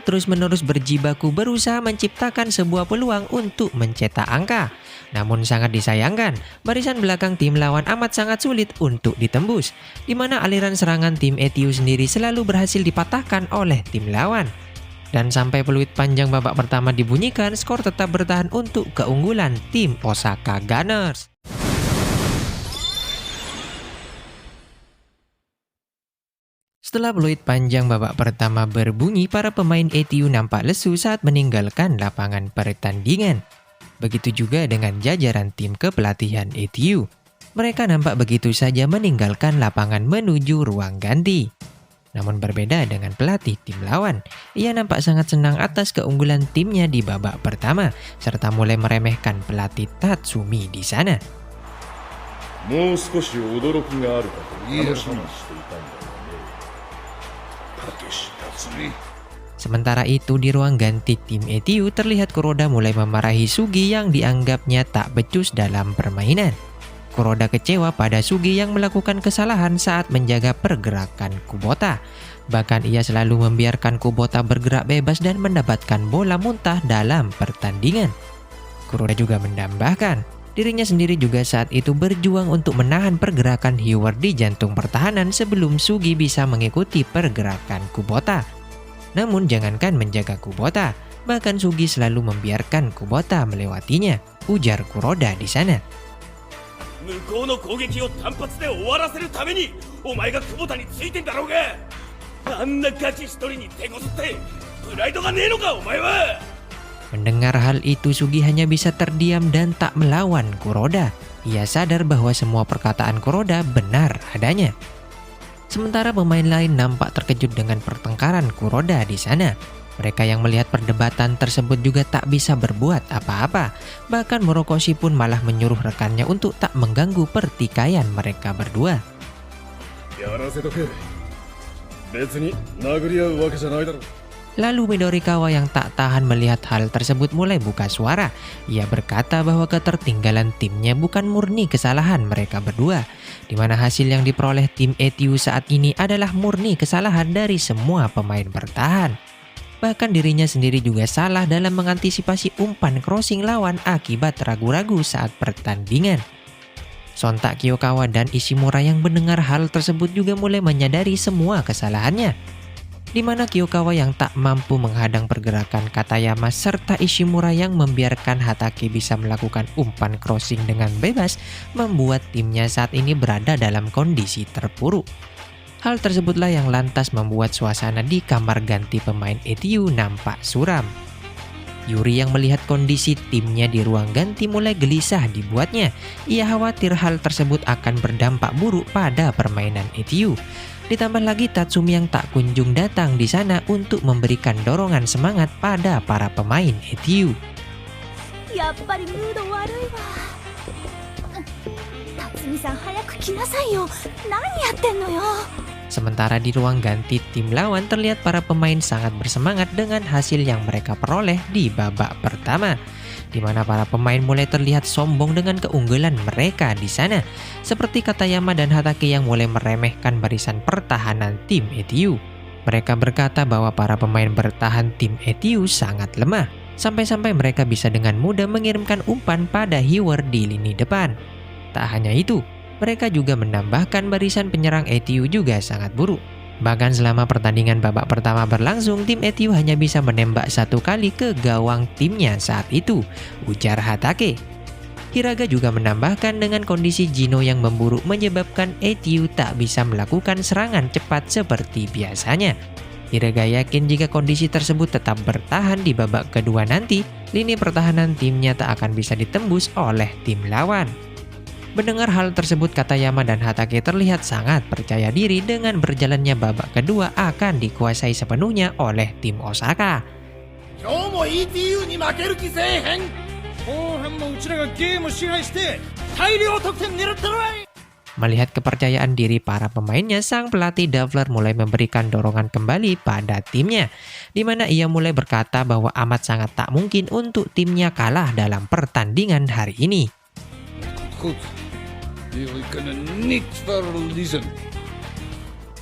terus-menerus berjibaku berusaha menciptakan sebuah peluang untuk mencetak angka. Namun sangat disayangkan, barisan belakang tim lawan amat sangat sulit untuk ditembus, di mana aliran serangan tim ETU sendiri selalu berhasil dipatahkan oleh tim lawan. Dan sampai peluit panjang babak pertama dibunyikan, skor tetap bertahan untuk keunggulan tim Osaka Gunners. Setelah peluit panjang babak pertama berbunyi, para pemain ETU nampak lesu saat meninggalkan lapangan pertandingan. Begitu juga dengan jajaran tim kepelatihan ETU. Mereka nampak begitu saja meninggalkan lapangan menuju ruang ganti. Namun berbeda dengan pelatih tim lawan, ia nampak sangat senang atas keunggulan timnya di babak pertama, serta mulai meremehkan pelatih Tatsumi di sana. もう少し驚きがあるかと楽しみにしていたんだよね。Sementara itu di ruang ganti tim ETU terlihat Kuroda mulai memarahi Sugi yang dianggapnya tak becus dalam permainan. Kuroda kecewa pada Sugi yang melakukan kesalahan saat menjaga pergerakan Kubota. Bahkan ia selalu membiarkan Kubota bergerak bebas dan mendapatkan bola muntah dalam pertandingan. Kuroda juga menambahkan, dirinya sendiri juga saat itu berjuang untuk menahan pergerakan Hywar di jantung pertahanan sebelum Sugi bisa mengikuti pergerakan Kubota. Namun jangankan menjaga Kubota, bahkan Sugi selalu membiarkan Kubota melewatinya, ujar Kuroda di sana. 向こうの攻撃を単発で終わらせるためにお前が久保田についてんだろうが、あんなガキ一人に手こずってプライドがねえのかお前は。 Mendengar hal itu, Sugi hanya bisa terdiam dan tak melawan Kuroda. Ia sadar bahwa semua perkataan Kuroda benar adanya. Sementara pemain lain nampak terkejut dengan pertengkaran Kuroda di sana. Mereka yang melihat perdebatan tersebut juga tak bisa berbuat apa-apa. Bahkan Morokoshi pun malah menyuruh rekannya untuk tak mengganggu pertikaian mereka berdua. Lalu Midorikawa yang tak tahan melihat hal tersebut mulai buka suara. Ia berkata bahwa ketertinggalan timnya bukan murni kesalahan mereka berdua, di mana hasil yang diperoleh tim ETU saat ini adalah murni kesalahan dari semua pemain bertahan. Bahkan dirinya sendiri juga salah dalam mengantisipasi umpan crossing lawan akibat ragu-ragu saat pertandingan. Sontak Kyokawa dan Ishimura yang mendengar hal tersebut juga mulai menyadari semua kesalahannya, di mana Kyokawa yang tak mampu menghadang pergerakan Katayama serta Ishimura yang membiarkan Hatake bisa melakukan umpan crossing dengan bebas membuat timnya saat ini berada dalam kondisi terpuruk. Hal tersebutlah yang lantas membuat suasana di kamar ganti pemain ETU nampak suram. Yuri yang melihat kondisi timnya di ruang ganti mulai gelisah dibuatnya. Ia khawatir hal tersebut akan berdampak buruk pada permainan ETU. Ditambah lagi Tatsumi yang tak kunjung datang di sana untuk memberikan dorongan semangat pada para pemain ETU. Sementara di ruang ganti tim lawan terlihat para pemain sangat bersemangat dengan hasil yang mereka peroleh di babak pertama, di mana para pemain mulai terlihat sombong dengan keunggulan mereka di sana, seperti Katayama dan Hatake yang mulai meremehkan barisan pertahanan tim ETU. Mereka berkata bahwa para pemain bertahan tim ETU sangat lemah, sampai-sampai mereka bisa dengan mudah mengirimkan umpan pada Hywar di lini depan. Tak hanya itu, mereka juga menambahkan barisan penyerang ETU juga sangat buruk. Bahkan selama pertandingan babak pertama berlangsung, tim ETU hanya bisa menembak 1 kali ke gawang timnya saat itu, ujar Hatake. Hiraga juga menambahkan dengan kondisi Jino yang memburuk menyebabkan ETU tak bisa melakukan serangan cepat seperti biasanya. Hiraga yakin jika kondisi tersebut tetap bertahan di babak kedua nanti, lini pertahanan timnya tak akan bisa ditembus oleh tim lawan. Mendengar hal tersebut, Katayama dan Hatake terlihat sangat percaya diri dengan berjalannya babak kedua akan dikuasai sepenuhnya oleh tim Osaka. Melihat kepercayaan diri para pemainnya, sang pelatih Davler mulai memberikan dorongan kembali pada timnya, di mana ia mulai berkata bahwa amat sangat tak mungkin untuk timnya kalah dalam pertandingan hari ini.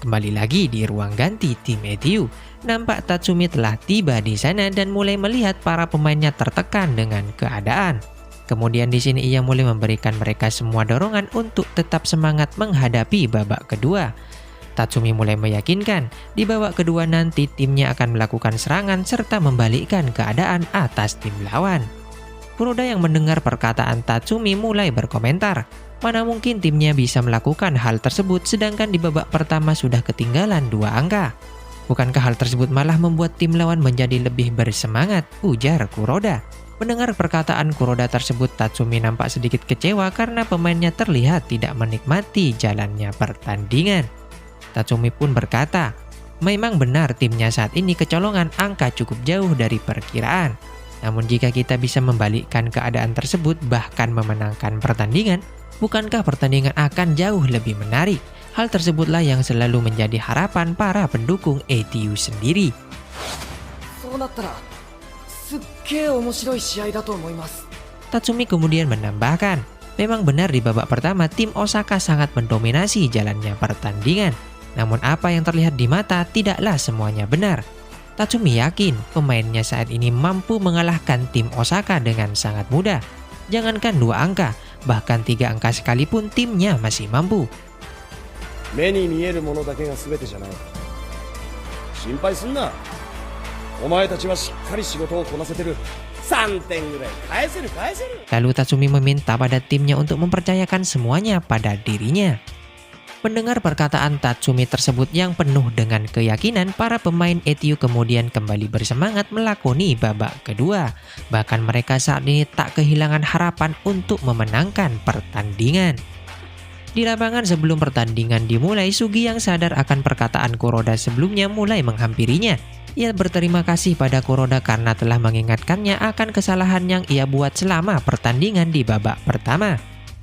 Kembali lagi di ruang ganti tim ETU. Nampak Tatsumi telah tiba di sana dan mulai melihat para pemainnya tertekan dengan keadaan. Kemudian di sini ia mulai memberikan mereka semua dorongan untuk tetap semangat menghadapi babak kedua. Tatsumi mulai meyakinkan di babak kedua nanti timnya akan melakukan serangan serta membalikkan keadaan atas tim lawan. Kuroda yang mendengar perkataan Tatsumi mulai berkomentar, mana mungkin timnya bisa melakukan hal tersebut sedangkan di babak pertama sudah ketinggalan 2 angka. Bukankah hal tersebut malah membuat tim lawan menjadi lebih bersemangat, ujar Kuroda. Mendengar perkataan Kuroda tersebut, Tatsumi nampak sedikit kecewa karena pemainnya terlihat tidak menikmati jalannya pertandingan. Tatsumi pun berkata, memang benar timnya saat ini kecolongan angka cukup jauh dari perkiraan. Namun jika kita bisa membalikkan keadaan tersebut bahkan memenangkan pertandingan, bukankah pertandingan akan jauh lebih menarik? Hal tersebutlah yang selalu menjadi harapan para pendukung ETU sendiri. Tatsumi kemudian menambahkan, memang benar di babak pertama tim Osaka sangat mendominasi jalannya pertandingan. Namun apa yang terlihat di mata tidaklah semuanya benar. Tatsumi yakin pemainnya saat ini mampu mengalahkan tim Osaka dengan sangat mudah. Jangankan 2 angka, bahkan 3 angka sekalipun timnya masih mampu. 目に見えるものだけが全てじゃない。心配すんな。お前たちはしっかり仕事をこなせてる。3点ぐらい返せる。Lalu Tatsumi meminta pada timnya untuk mempercayakan semuanya pada dirinya. Mendengar perkataan Tatsumi tersebut yang penuh dengan keyakinan, para pemain ETU kemudian kembali bersemangat melakoni babak kedua. Bahkan mereka saat ini tak kehilangan harapan untuk memenangkan pertandingan. Di lapangan sebelum pertandingan dimulai, Sugi yang sadar akan perkataan Kuroda sebelumnya mulai menghampirinya. Ia berterima kasih pada Kuroda karena telah mengingatkannya akan kesalahan yang ia buat selama pertandingan di babak pertama.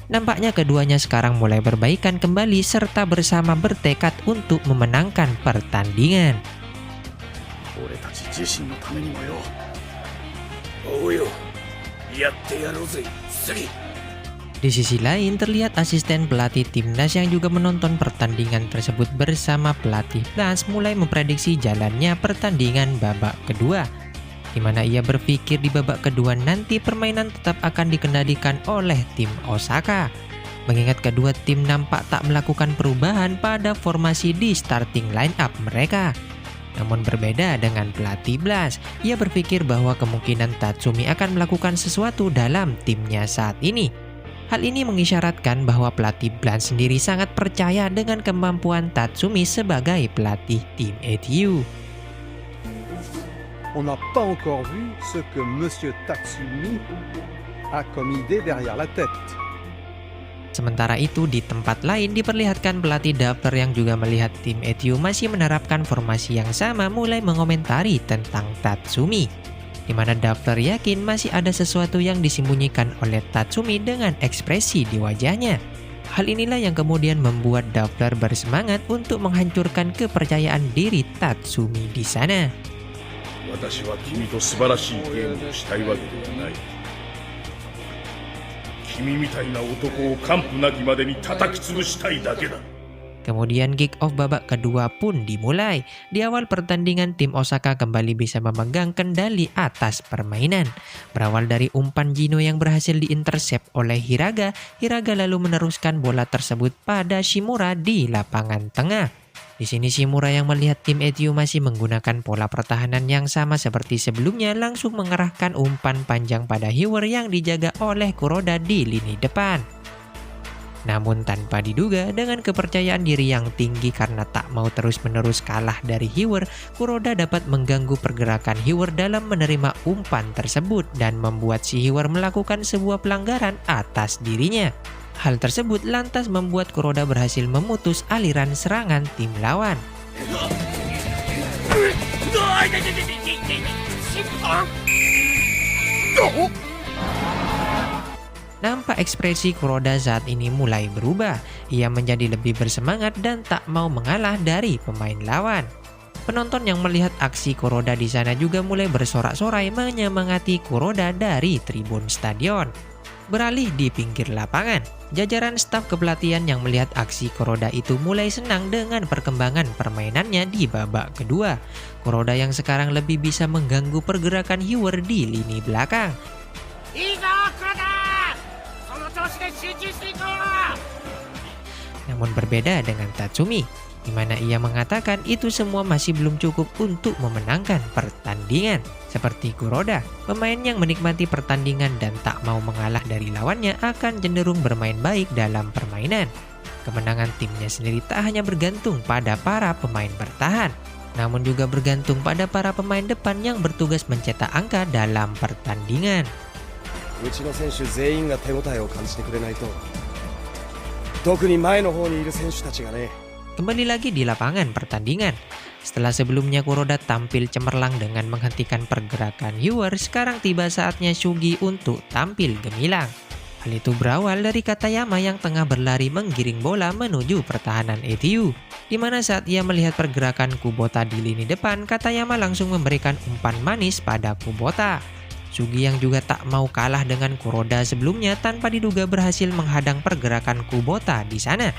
Nampaknya keduanya sekarang mulai berbaikan kembali serta bersama bertekad untuk memenangkan pertandingan. Di sisi lain, terlihat asisten pelatih timnas yang juga menonton pertandingan tersebut bersama pelatih Blas mulai memprediksi jalannya pertandingan babak kedua, di mana ia berpikir di babak kedua nanti permainan tetap akan dikendalikan oleh tim Osaka. Mengingat kedua tim nampak tak melakukan perubahan pada formasi di starting line up mereka. Namun berbeda dengan pelatih Blas, ia berpikir bahwa kemungkinan Tatsumi akan melakukan sesuatu dalam timnya saat ini. Hal ini mengisyaratkan bahwa pelatih Blas sendiri sangat percaya dengan kemampuan Tatsumi sebagai pelatih tim ETU. On n'a pas encore vu ce que Monsieur Tatsumi a comme idée derrière la tête. Sementara itu di tempat lain diperlihatkan pelatih Doppler yang juga melihat tim ETU masih menerapkan formasi yang sama mulai mengomentari tentang Tatsumi. Di mana Doppler yakin masih ada sesuatu yang disembunyikan oleh Tatsumi dengan ekspresi di wajahnya. Hal inilah yang kemudian membuat Doppler bersemangat untuk menghancurkan kepercayaan diri Tatsumi di sana. Kemudian kick off babak kedua pun dimulai. Di awal pertandingan tim Osaka kembali bisa memegang kendali atas permainan. Berawal dari umpan Jino yang berhasil diintersep oleh Hiraga, Hiraga lalu meneruskan bola tersebut pada Shimura di lapangan tengah. Di sini Shimura yang melihat tim ETU masih menggunakan pola pertahanan yang sama seperti sebelumnya langsung mengerahkan umpan panjang pada Hiwer yang dijaga oleh Kuroda di lini depan. Namun tanpa diduga, dengan kepercayaan diri yang tinggi karena tak mau terus-menerus kalah dari Hiwer, Kuroda dapat mengganggu pergerakan Hiwer dalam menerima umpan tersebut dan membuat si Hiwer melakukan sebuah pelanggaran atas dirinya. Hal tersebut lantas membuat Kuroda berhasil memutus aliran serangan tim lawan. Nampak ekspresi Kuroda saat ini mulai berubah. Ia menjadi lebih bersemangat dan tak mau mengalah dari pemain lawan. Penonton yang melihat aksi Kuroda di sana juga mulai bersorak-sorai menyemangati Kuroda dari tribun stadion. Beralih di pinggir lapangan, Jajaran staf kepelatihan yang melihat aksi Kuroda itu mulai senang dengan perkembangan permainannya di babak kedua. Kuroda yang sekarang lebih bisa mengganggu pergerakan Hyoer di lini belakang. Namun berbeda dengan Tatsumi, di mana ia mengatakan itu semua masih belum cukup untuk memenangkan pertandingan. Seperti Kuroda, pemain yang menikmati pertandingan dan tak mau mengalah dari lawannya akan cenderung bermain baik dalam permainan. Kemenangan timnya sendiri tak hanya bergantung pada para pemain bertahan, namun juga bergantung pada para pemain depan yang bertugas mencetak angka dalam pertandingan. うちの選手全員が手応えを感じてくれないと、特に前の方にいる選手たちがね。 Kembali lagi di lapangan pertandingan. Setelah sebelumnya Kuroda tampil cemerlang dengan menghentikan pergerakan Hyoer, sekarang tiba saatnya Sugi untuk tampil gemilang. Hal itu berawal dari Katayama yang tengah berlari menggiring bola menuju pertahanan ETU. Di mana saat ia melihat pergerakan Kubota di lini depan, Katayama langsung memberikan umpan manis pada Kubota. Sugi yang juga tak mau kalah dengan Kuroda sebelumnya tanpa diduga berhasil menghadang pergerakan Kubota di sana.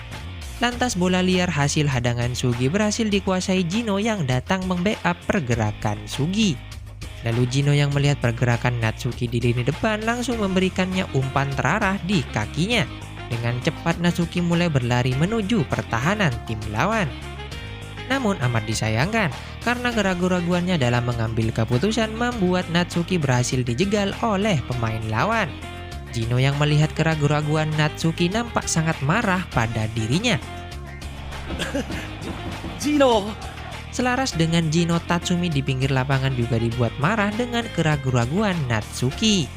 Lantas bola liar hasil hadangan Sugi berhasil dikuasai Jino yang datang membackup pergerakan Sugi. Lalu Jino yang melihat pergerakan Natsuki di lini depan langsung memberikannya umpan terarah di kakinya. Dengan cepat Natsuki mulai berlari menuju pertahanan tim lawan. Namun amat disayangkan, karena keraguan-raguannya dalam mengambil keputusan membuat Natsuki berhasil dijegal oleh pemain lawan. Jino yang melihat keraguan-raguan Natsuki nampak sangat marah pada dirinya. Jino! Selaras dengan Jino, Tatsumi di pinggir lapangan juga dibuat marah dengan keraguan-raguan Natsuki.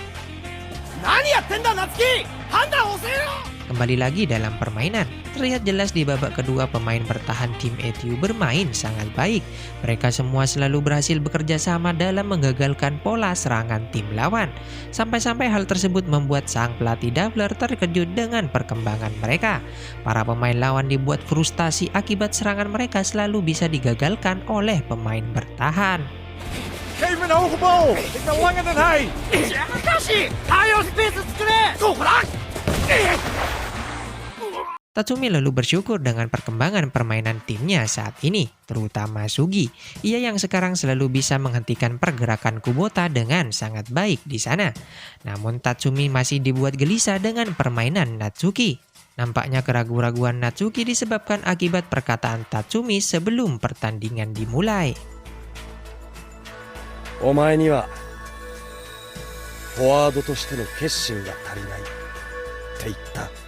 Kembali lagi dalam permainan, terlihat jelas di babak kedua pemain bertahan tim ETU bermain sangat baik. Mereka semua selalu berhasil bekerja sama dalam menggagalkan pola serangan tim lawan. Sampai-sampai hal tersebut membuat sang pelatih Davler terkejut dengan perkembangan mereka. Para pemain lawan dibuat frustasi akibat serangan mereka selalu bisa digagalkan oleh pemain bertahan. Tatsumi lalu bersyukur dengan perkembangan permainan timnya saat ini, terutama Sugi. Ia yang sekarang selalu bisa menghentikan pergerakan Kubota dengan sangat baik di sana. Namun Tatsumi masih dibuat gelisah dengan permainan Natsuki. Nampaknya keraguan-raguan Natsuki disebabkan akibat perkataan Tatsumi sebelum pertandingan dimulai. お前にはフォワードとしての決心が足りないって言った。